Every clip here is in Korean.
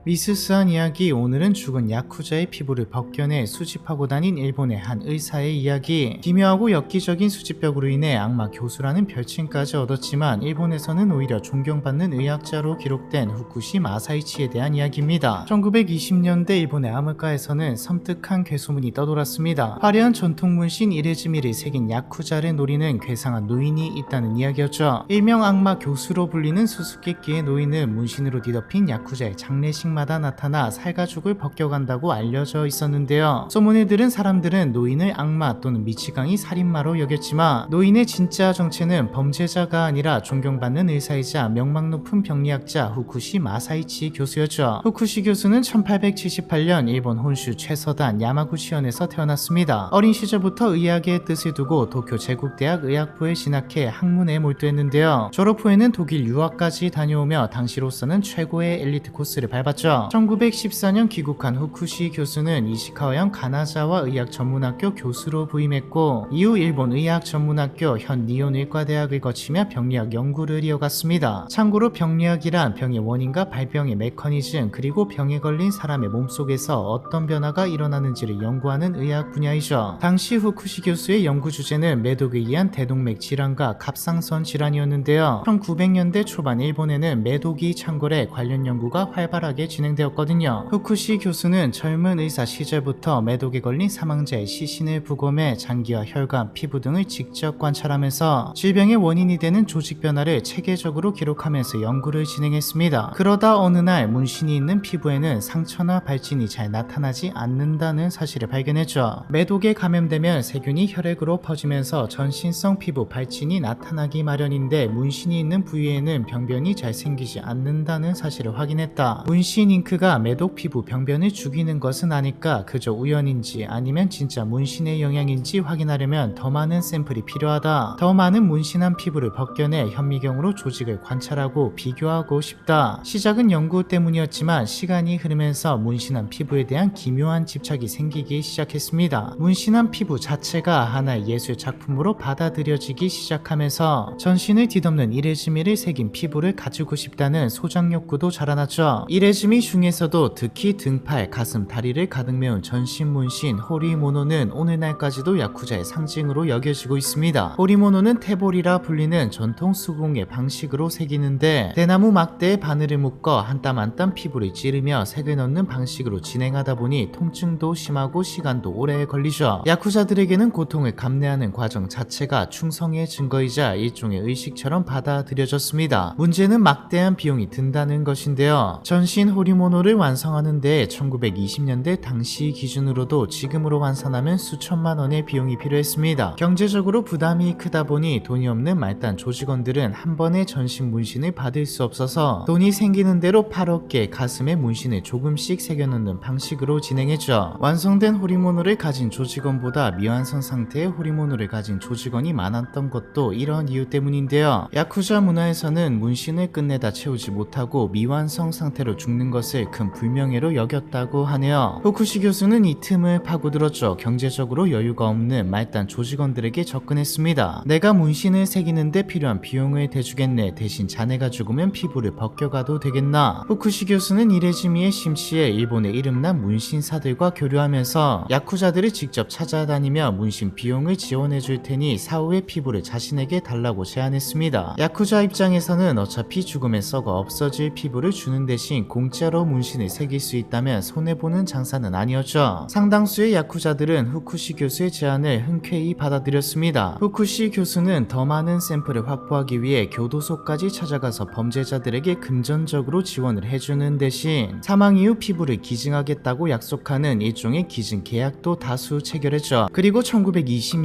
미스스한 이야기. 오늘은 죽은 야쿠자의 피부를 벗겨내 수집하고 다닌 일본의 한 의사의 이야기. 기묘하고 엽기적인 수집벽으로 인해 악마 교수라는 별칭까지 얻었지만 일본에서는 오히려 존경받는 의학자로 기록된 후쿠시 마사이치에 대한 이야기입니다. 1920년대 일본의 암흑가에서는 섬뜩한 괴소문이 떠돌았습니다. 화려한 전통 문신 이레즈미를 새긴 야쿠자를 노리는 괴상한 노인이 있다는 이야기였죠. 일명 악마 교수로 불리는 수수께끼의 노인은 문신으로 뒤덮인 야쿠자의 장례식마다 나타나 살가죽을 벗겨간다고 알려져 있었는데요. 소문을 들은 사람들은 노인을 악마 또는 미치광이 살인마로 여겼지만 노인의 진짜 정체는 범죄자가 아니라 존경받는 의사이자 명망 높은 병리학자 후쿠시 마사이치 교수였죠. 후쿠시 교수는 1878년 일본 혼슈 최서단 야마구치현에서 태어났습니다. 어린 시절부터 의학의 뜻을 두고 도쿄 제국대학 의학부에 진학해 학문에 몰두했는데요. 졸업 후에는 독일 유학까지 다녀오며 당시로서는 최고의 엘리트 코스를 밟았죠. 1914년 귀국한 후쿠시 교수는 이시카와현 가나자와 의학전문학교 교수로 부임했고 이후 일본 의학전문학교 현 니온의과대학을 거치며 병리학 연구를 이어갔습니다. 참고로 병리학이란 병의 원인과 발병의 메커니즘 그리고 병에 걸린 사람의 몸속에서 어떤 변화가 일어나는지를 연구하는 의학 분야이죠. 당시 후쿠시 교수의 연구 주제는 매독에 의한 대동맥 질환과 갑상선 질환이었는데요. 1900년대 초반 일본에는 매독이 창궐해 관련 연구가 활발하게 진행되었거든요. 후쿠시 교수는 젊은 의사 시절부터 매독에 걸린 사망자의 시신을 부검해 장기와 혈관, 피부 등을 직접 관찰하면서 질병의 원인이 되는 조직 변화를 체계적으로 기록하면서 연구를 진행했습니다. 그러다 어느 날 문신이 있는 피부에는 상처나 발진이 잘 나타나지 않는다는 사실을 발견했죠. 매독에 감염되면 세균이 혈액으로 퍼지면서 전신성 피부 발진이 나타나기 마련인데 문신이 있는 부위에는 병변이 잘 생기지 않는다는 사실을 확인했다. 문신 잉크가 매독 피부 병변을 죽이는 것은 아닐까? 그저 우연인지 아니면 진짜 문신의 영향인지 확인하려면 더 많은 샘플이 필요하다. 더 많은 문신한 피부를 벗겨내 현미경으로 조직을 관찰하고 비교하고 싶다. 시작은 연구 때문이었지만 시간이 흐르면서 문신한 피부에 대한 기묘한 집착이 생기기 시작했습니다. 문신한 피부 자체가 하나의 예술 작품으로 받아들여지기 시작하면서 전신을 뒤덮는 이레즈미를 새긴 피부를 가지고 싶다는 소장 욕구도 자라났죠. 이레즈미 중에서도 특히 등팔, 가슴, 다리를 가득 메운 전신 문신 호리모노는 오늘날까지도 야쿠자의 상징으로 여겨지고 있습니다. 호리모노는 테볼이라 불리는 전통 수공의 방식으로 새기는데 대나무 막대에 바늘을 묶어 한 땀 한 땀 피부를 찌르며 색을 넣는 방식으로 진행하다 보니 통증도 심하고 시간도 오래 걸리죠. 야쿠자들에게는 고통을 감내하는 과정 자체가 충성의 증거이자 일종의 의식처럼 받아들여졌습니다. 문제는 막대한 비용이 든다는 것인데요. 전신 호리모노를 완성하는 데 1920년대 당시 기준으로도 지금으로 환산하면 수천만 원의 비용이 필요했습니다. 경제적으로 부담이 크다 보니 돈이 없는 말단 조직원들은 한 번에 전신 문신을 받을 수 없어서 돈이 생기는 대로 팔어깨, 가슴에 문신을 조금씩 새겨넣는 방식으로 진행했죠. 완성된 호리모노를 가진 조직원보다 미완성 상태의 호리모노를 가진 조직원이 많았던 것도 이런 이유 때문인데요. 야쿠자 문화에서는 문신을 끝내다 채우지 못하고 미완성 상태로 죽는 것을 큰 불명예로 여겼다고 하네요. 후쿠시 교수는 이 틈을 파고들었죠. 경제적으로 여유가 없는 말단 조직원들에게 접근했습니다. 내가 문신을 새기는데 필요한 비용을 대주겠네. 대신 자네가 죽으면 피부를 벗겨가도 되겠나? 후쿠시 교수는 이레즈미에 심취해 일본의 이름난 문신사들과 교류하면서 야쿠자들을 직접 찾아다니며 문신 비용을 지원해 줄 테니 사후에 피부를 자신에게 달라고 제안했습니다. 야쿠자 입장에서는 어차피 죽으면 썩어 없어질 피부를 주는 대신 공짜로 문신을 새길 수 있다면 손해보는 장사는 아니었죠. 상당수의 야쿠자들은 후쿠시 교수의 제안을 흔쾌히 받아들였습니다. 후쿠시 교수는 더 많은 샘플을 확보하기 위해 교도소까지 찾아가서 범죄자들에게 금전적으로 지원을 해주는 대신 사망 이후 피부를 기증하겠다고 약속하는 일종의 기증 계약도 다수 체결했죠. 그리고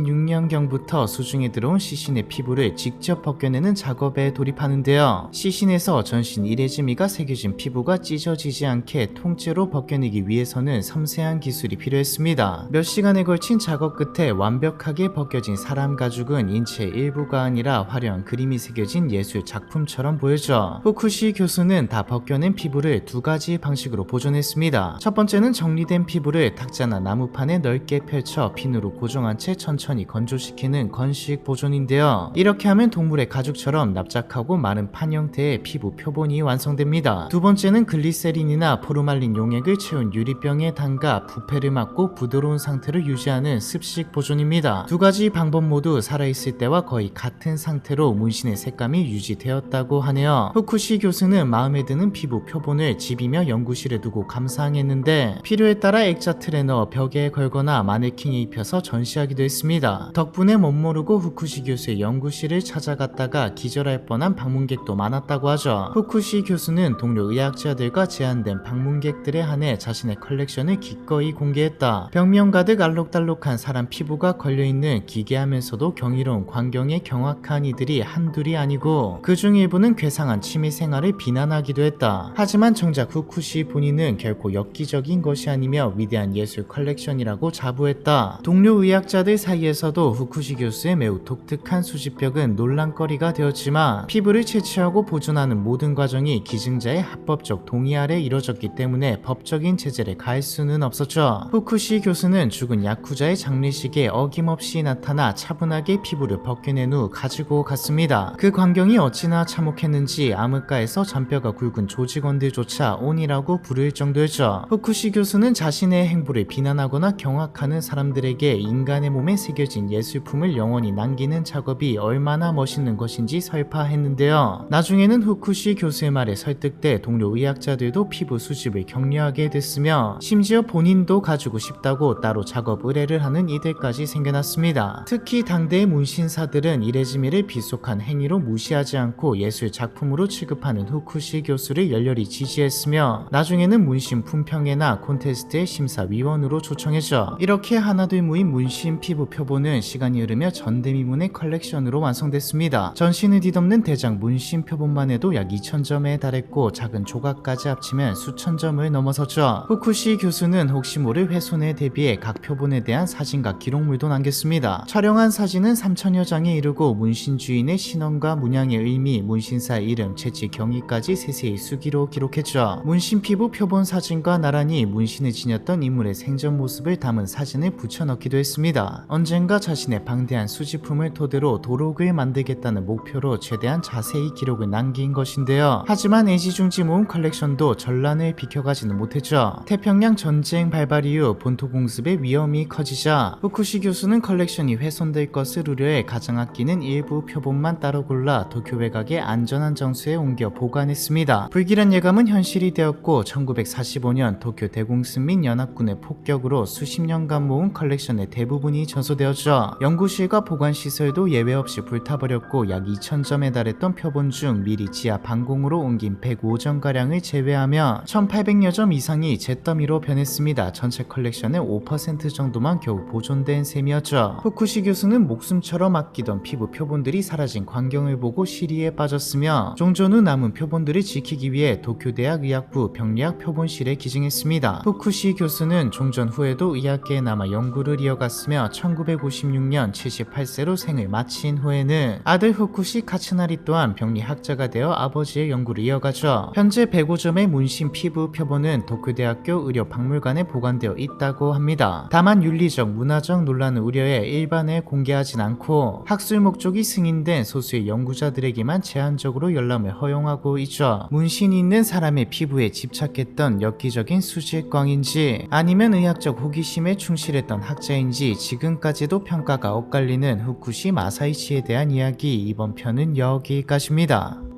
1926년경부터 수중에 들어온 시신의 피부를 직접 벗겨내는 작업에 돌입하는데요. 시신에서 전신 이레즈미가 새겨진 피부가 찢어지지 않게 통째로 벗겨내기 위해서는 섬세한 기술이 필요했습니다. 몇 시간에 걸친 작업 끝에 완벽하게 벗겨진 사람 가죽은 인체의 일부가 아니라 화려한 그림이 새겨진 예술 작품처럼 보여져. 후쿠시 교수는 다 벗겨낸 피부를 두 가지 방식으로 보존했습니다. 첫 번째는 정리된 피부를 탁자나 나무판에 넓게 펼쳐 핀으로 고정한 채 천천히 건조시키는 건식 보존인데요. 이렇게 하면 동물의 가죽처럼 납작하고 마른 판 형태의 피부 표본이 완성됩니다. 두 번째는 글리 글리세린이나 포르말린 용액을 채운 유리병에 담가 부패를 막고 부드러운 상태를 유지하는 습식 보존입니다. 두 가지 방법 모두 살아있을 때와 거의 같은 상태로 문신의 색감이 유지되었다고 하네요. 후쿠시 교수는 마음에 드는 피부 표본을 집이며 연구실에 두고 감상했는데 필요에 따라 액자틀에 넣어 벽에 걸거나 마네킹에 입혀서 전시하기도 했습니다. 덕분에 멋모르고 후쿠시 교수의 연구실을 찾아갔다가 기절할 뻔한 방문객도 많았다고 하죠. 후쿠시 교수는 동료 의학자들과 제한된 방문객들에 한해 자신의 컬렉션을 기꺼이 공개했다. 벽면 가득 알록달록한 사람 피부가 걸려있는 기괴하면서도 경이로운 광경에 경악한 이들이 한둘이 아니고 그중 일부는 괴상한 취미생활을 비난하기도 했다. 하지만 정작 후쿠시 본인은 결코 엽기적인 것이 아니며 위대한 예술 컬렉션이라고 자부했다. 동료 의학자들 사이에서도 후쿠시 교수의 매우 독특한 수집벽은 논란거리가 되었지만 피부를 채취하고 보존하는 모든 과정이 기증자의 합법적 동의 아래 이뤄졌기 때문에 법적인 제재를 가할 수는 없었죠. 후쿠시 교수는 죽은 야쿠자의 장례식에 어김없이 나타나 차분하게 피부를 벗겨낸 후 가지고 갔습니다. 그 광경이 어찌나 참혹했는지 암흑가에서 잔뼈가 굵은 조직원들조차 온이라고 부를 정도였죠. 후쿠시 교수는 자신의 행보를 비난하거나 경악하는 사람들에게 인간의 몸에 새겨진 예술품을 영원히 남기는 작업이 얼마나 멋있는 것인지 설파했는데요. 나중에는 후쿠시 교수의 말에 설득돼 동료 의학자들도 피부 수집을 격려하게 됐으며 심지어 본인도 가지고 싶다고 따로 작업 의뢰를 하는 이들까지 생겨났습니다. 특히 당대의 문신사들은 이레즈미를 비속한 행위로 무시하지 않고 예술 작품으로 취급하는 후쿠시 교수를 열렬히 지지했으며 나중에는 문신 품평회나 콘테스트의 심사위원으로 초청했죠. 이렇게 하나둘 모인 문신 피부 표본은 시간이 흐르며 전대미문의 컬렉션으로 완성됐습니다. 전신을 뒤덮는 대장 문신 표본만 해도 약 2000점에 달했고 작은 조각까지 합치면 수천 점을 넘어섰죠. 후쿠시 교수는 혹시 모를 훼손에 대비해 각 표본에 대한 사진과 기록물도 남겼습니다. 촬영한 사진은 3000여 장에 이르고 문신 주인의 신원과 문양의 의미, 문신사 이름, 채취 경위까지 세세히 수기로 기록했죠. 문신 피부 표본 사진과 나란히 문신을 지녔던 인물의 생전 모습을 담은 사진을 붙여넣기도 했습니다. 언젠가 자신의 방대한 수집품을 토대로 도록을 만들겠다는 목표로 최대한 자세히 기록을 남긴 것인데요. 하지만 애지중지 모은 컬렉션도 전란을 비켜가지는 못했죠. 태평양 전쟁 발발 이후 본토 공습의 위험이 커지자 후쿠시 교수는 컬렉션이 훼손될 것을 우려해 가장 아끼는 일부 표본만 따로 골라 도쿄 외곽의 안전한 장소에 옮겨 보관했습니다. 불길한 예감은 현실이 되었고 1945년 도쿄 대공습 및 연합군의 폭격으로 수십 년간 모은 컬렉션의 대부분이 전소되었죠. 연구실과 보관시설도 예외 없이 불타버렸고 약 2000점에 달했던 표본 중 미리 지하 방공으로 옮긴 105점가량을 제외하며 1800여 점 이상이 잿더미로 변했습니다. 전체 컬렉션의 5% 정도만 겨우 보존된 셈이었죠. 후쿠시 교수는 목숨처럼 아끼던 피부 표본들이 사라진 광경을 보고 시리에 빠졌으며 종전 후 남은 표본들을 지키기 위해 도쿄대학 의학부 병리학 표본실에 기증했습니다. 후쿠시 교수는 종전 후에도 의학계에 남아 연구를 이어갔으며 1956년 78세로 생을 마친 후에는 아들 후쿠시 카츠나리 또한 병리학자가 되어 아버지의 연구를 이어가죠. 현재 105점의 문신 피부 표본은 도쿄대학교 의료박물관에 보관되어 있다고 합니다. 다만 윤리적, 문화적 논란을 우려해 일반에 공개하진 않고 학술 목적이 승인된 소수의 연구자들에게만 제한적으로 열람을 허용하고 있죠. 문신이 있는 사람의 피부에 집착했던 엽기적인 수질광인지 아니면 의학적 호기심에 충실했던 학자인지 지금까지도 평가가 엇갈리는 후쿠시 마사이치에 대한 이야기, 이번 편은 여기까지입니다.